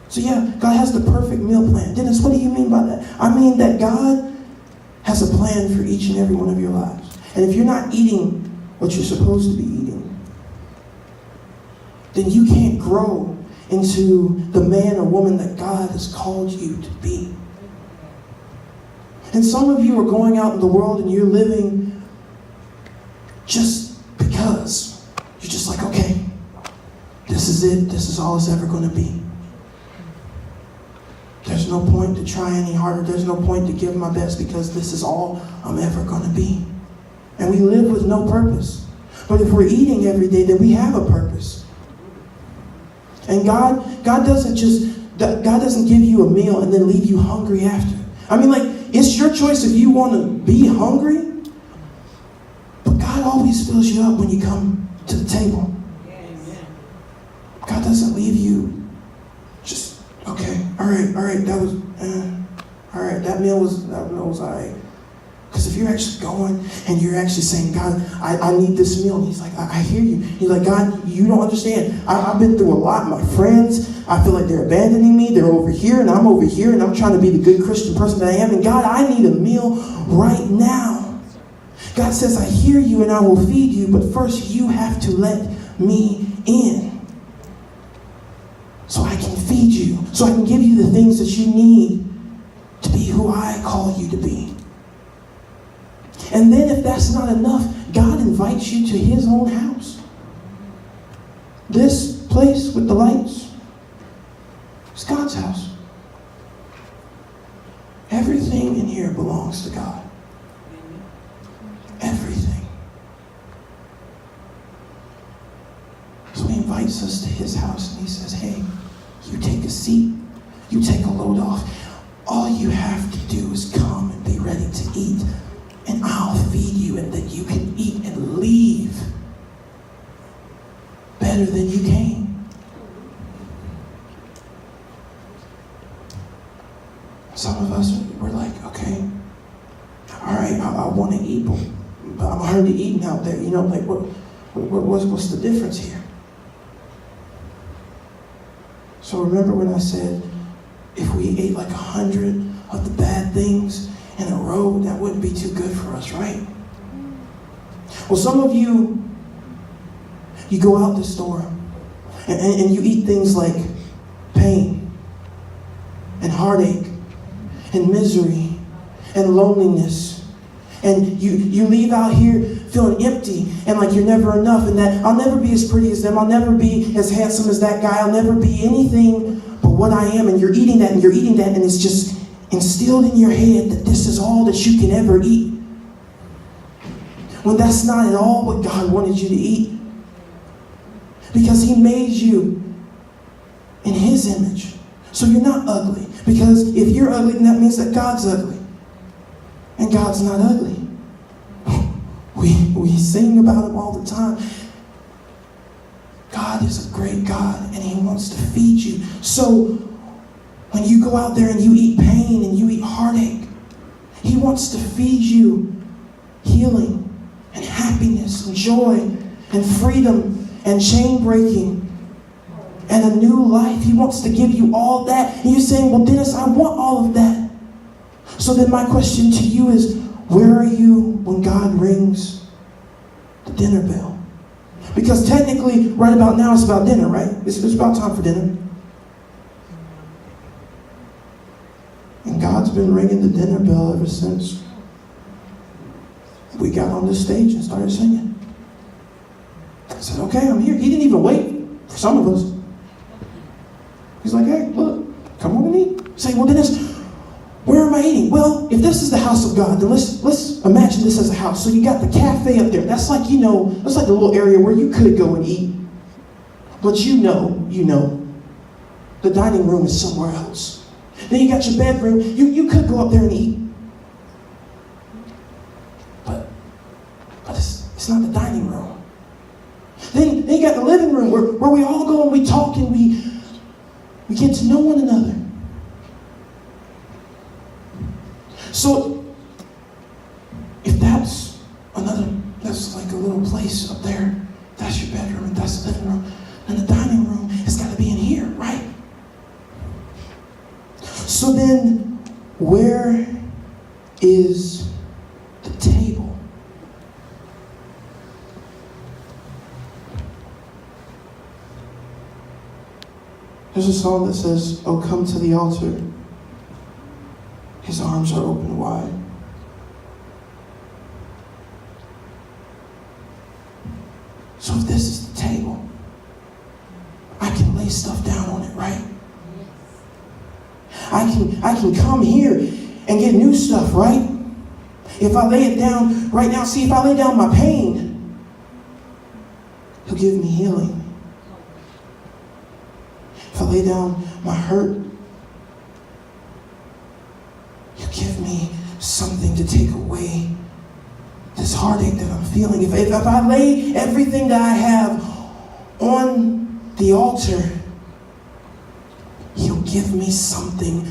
So yeah, God has the perfect meal plan. Dennis, what do you mean by that? I mean that God has a plan for each and every one of your lives. And if you're not eating what you're supposed to be eating, then you can't grow into the man or woman that God has called you to be. And some of you are going out in the world and you're living just because. You're just like, okay, this is it. This is all it's ever going to be. There's no point to try any harder. There's no point to give my best because this is all I'm ever going to be. And we live with no purpose. But if we're eating every day, then we have a purpose. And God doesn't give you a meal and then leave you hungry after. I mean, like, it's your choice if you want to be hungry. But God always fills you up when you come to the table. God doesn't leave you just, okay, all right, that was, all right, that meal was all right. Because if you're actually going and you're actually saying, God, I need this meal. And he's like, I hear you. He's like, God, you don't understand. I've been through a lot. My friends, I feel like they're abandoning me. They're over here and I'm over here and I'm trying to be the good Christian person that I am. And God, I need a meal right now. God says, I hear you and I will feed you. But first you have to let me in. So I can feed you. So I can give you the things that you need to be who I call you to be. And then if that's not enough, God invites you to his own house. This place with the lights is God's house. Everything in here belongs to God. Everything. So he invites us to his house and he says, hey, you take a seat, you take a load off. All you have to do is come and be ready to eat. And I'll feed you, and then you can eat and leave better than you came. Some of us, we're like, okay, all right, I want to eat, but I'm already eating out there. You know, like, what's the difference here? So remember when I said, if we ate like 100 of the bad things in a row, that wouldn't be too good for us, right? Well, some of you go out the store and you eat things like pain and heartache and misery and loneliness. And you leave out here feeling empty and like you're never enough and that I'll never be as pretty as them. I'll never be as handsome as that guy. I'll never be anything but what I am. And you're eating that and you're eating that and it's just instilled in your head that this is all that you can ever eat. When that's not at all what God wanted you to eat. Because he made you in his image. So you're not ugly. Because if you're ugly, then that means that God's ugly. And God's not ugly. We sing about him all the time. God is a great God and he wants to feed you. So when you go out there and you eat pain and you eat heartache, he wants to feed you healing and happiness and joy and freedom and chain breaking and a new life. He wants to give you all that. And you're saying, well, Dennis, I want all of that. So then my question to you is, where are you when God rings the dinner bell? Because technically, right about now, it's about dinner, right? It's about time for dinner. And God's been ringing the dinner bell ever since we got on this stage and started singing. I said, okay, I'm here. He didn't even wait for some of us. He's like, hey, look, come on and eat. Say, well, Dennis, where am I eating? Well, if this is the house of God, then let's imagine this as a house. So you got the cafe up there. That's like, that's like the little area where you could go and eat. But you know, the dining room is somewhere else. Then you got your bedroom. You could go up there and eat. But it's not the dining room. Then you got the living room where we all go and we talk and we get to know one another. So if that's like a little place up there, that's your bedroom and that's the living room, and the dining room has got to be in here, right? is the table. There's a song that says, "Oh, come to the altar. His arms are open wide." So if this is the table, I can lay stuff down on it, right? I can come here and get new stuff, right? If I lay it down right now, see, if I lay down my pain, He'll give me healing. If I lay down my hurt, He'll give me something to take away this heartache that I'm feeling. If I lay everything that I have on the altar, He'll give me something